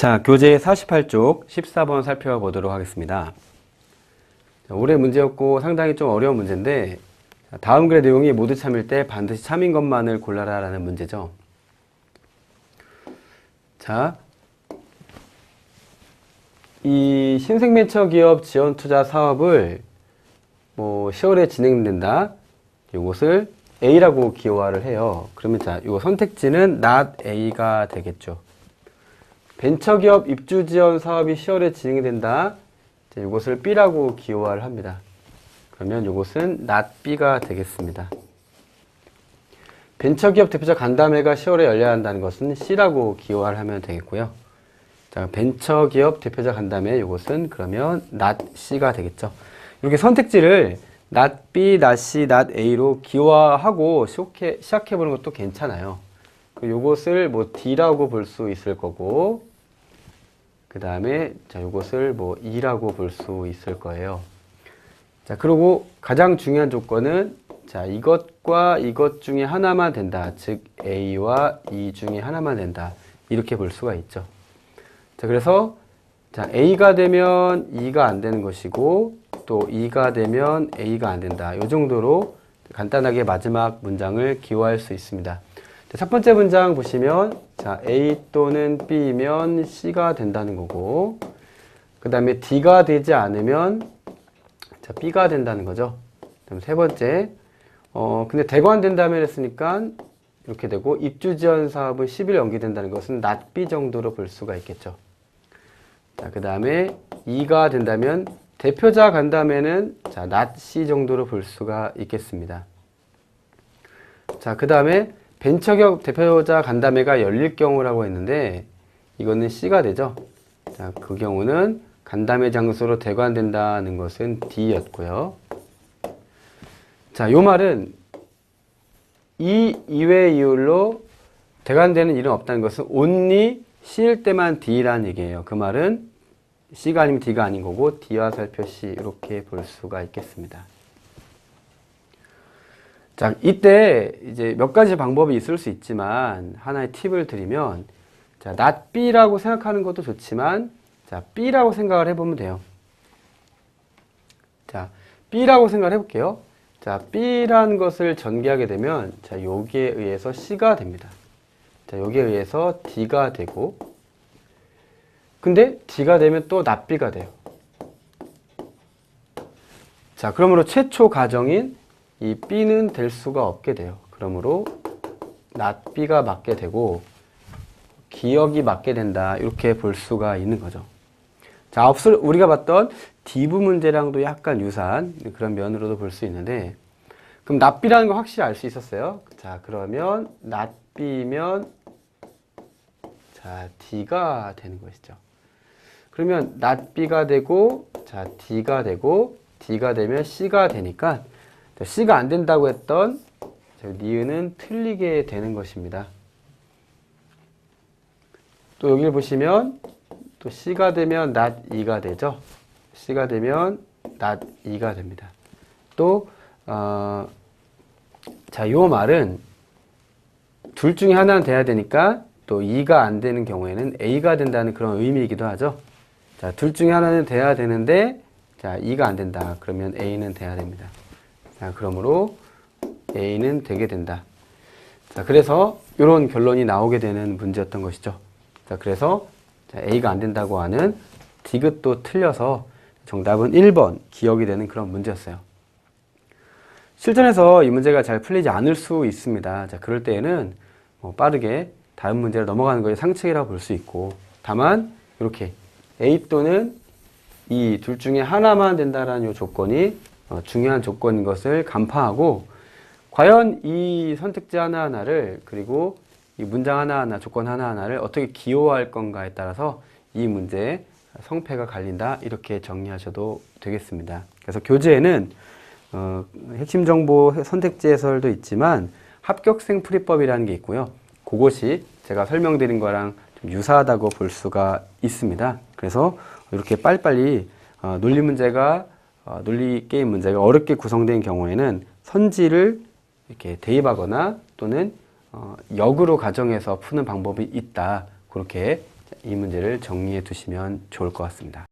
자, 교재 48쪽 14번 살펴보도록 하겠습니다. 올해 문제였고 상당히 좀 어려운 문제인데 다음 글의 내용이 모두 참일 때 반드시 참인 것만을 골라라 라는 문제죠. 자, 이 신생벤처기업 지원투자 사업을 10월에 진행된다. 이것을 A라고 기호화를 해요. 그러면 자, 이 선택지는 not A가 되겠죠. 벤처기업 입주 지원 사업이 10월에 진행이 된다. 이것을 B라고 기호화를 합니다. 그러면 이것은 not B가 되겠습니다. 벤처기업 대표자 간담회가 10월에 열려야 한다는 것은 C라고 기호화를 하면 되겠고요. 자, 벤처기업 대표자 간담회 이것은 그러면 not C가 되겠죠. 이렇게 선택지를 not B, not C, not A로 기호화하고 시작해보는 것도 괜찮아요. 이것을 D라고 볼 수 있을 거고, 그 다음에 자, 이것을 E라고 볼 수 있을 거예요. 자, 그리고 가장 중요한 조건은 자, 이것과 이것 중에 하나만 된다. 즉 A와 E 중에 하나만 된다. 이렇게 볼 수가 있죠. 자, 그래서 자, A가 되면 E가 안 되는 것이고 또 E가 되면 A가 안 된다. 이 정도로 간단하게 마지막 문장을 기호할 수 있습니다. 자, 첫 번째 문장 보시면 자, A 또는 B면 C가 된다는 거고, 그 다음에 D가 되지 않으면 자, B가 된다는 거죠. 그럼 세 번째, 근데 대관된다면 했으니까 이렇게 되고, 입주 지원 사업은 10일 연기된다는 것은 not B 정도로 볼 수가 있겠죠. 자, 그 다음에 E가 된다면 대표자 간담회는 자, not C 정도로 볼 수가 있겠습니다. 자, 그 다음에 벤처기업 대표자 간담회가 열릴 경우라고 했는데 이거는 C가 되죠. 자, 그 경우는 간담회 장소로 대관된다는 것은 D였고요. 자, 요 말은 이 이외의 이율로 대관되는 일은 없다는 것은 only C일 때만 D라는 얘기예요. 그 말은 C가 아니면 D가 아닌 거고 D와 살표 C 이렇게 볼 수가 있겠습니다. 자, 이때 이제 몇 가지 방법이 있을 수 있지만 하나의 팁을 드리면 자, not B라고 생각하는 것도 좋지만 자, B라고 생각을 해보면 돼요. 자, B라고 생각을 해볼게요. 자, B라는 것을 전개하게 되면 자, 여기에 의해서 C가 됩니다. 자, 여기에 의해서 D가 되고, 근데 D가 되면 또 not B가 돼요. 자, 그러므로 최초 가정인 이 B는 될 수가 없게 돼요. 그러므로 not B가 맞게 되고 기억이 맞게 된다. 이렇게 볼 수가 있는 거죠. 자, 앞서 우리가 봤던 D부 문제랑도 약간 유사한 그런 면으로도 볼 수 있는데, 그럼 not B라는 거 확실히 알 수 있었어요. 자, 그러면 not B면 자, D가 되는 것이죠. 그러면 not B가 되고 자, D가 되고 D가 되면 C가 되니까 C가 안 된다고 했던 니은은 틀리게 되는 것입니다. 또 여기를 보시면 또 C가 되면 not E가 되죠. C가 되면 not E가 됩니다. 또 자, 요 말은 둘 중에 하나는 돼야 되니까 또 E가 안 되는 경우에는 A가 된다는 그런 의미이기도 하죠. 자, 둘 중에 하나는 돼야 되는데 자, E가 안 된다. 그러면 A는 돼야 됩니다. 자, 그러므로 A는 되게 된다. 자, 그래서 이런 결론이 나오게 되는 문제였던 것이죠. 자, 그래서 자, A가 안 된다고 하는 디귿도 틀려서 정답은 1번 기억이 되는 그런 문제였어요. 실전에서 이 문제가 잘 풀리지 않을 수 있습니다. 자, 그럴 때에는 빠르게 다른 문제로 넘어가는 것이 상책이라고 볼 수 있고, 다만 이렇게 A 또는 이 둘 중에 하나만 된다라는 이 조건이 중요한 조건인 것을 간파하고, 과연 이 선택지 하나하나를 그리고 이 문장 하나하나 조건 하나하나를 어떻게 기호할 건가에 따라서 이 문제의 성패가 갈린다, 이렇게 정리하셔도 되겠습니다. 그래서 교재에는 핵심 정보 선택지 해설도 있지만 합격생 풀이법이라는 게 있고요. 그것이 제가 설명드린 거랑 좀 유사하다고 볼 수가 있습니다. 그래서 이렇게 빨리빨리 논리 게임 문제가 어렵게 구성된 경우에는 선지를 이렇게 대입하거나 또는 역으로 가정해서 푸는 방법이 있다. 그렇게 이 문제를 정리해 두시면 좋을 것 같습니다.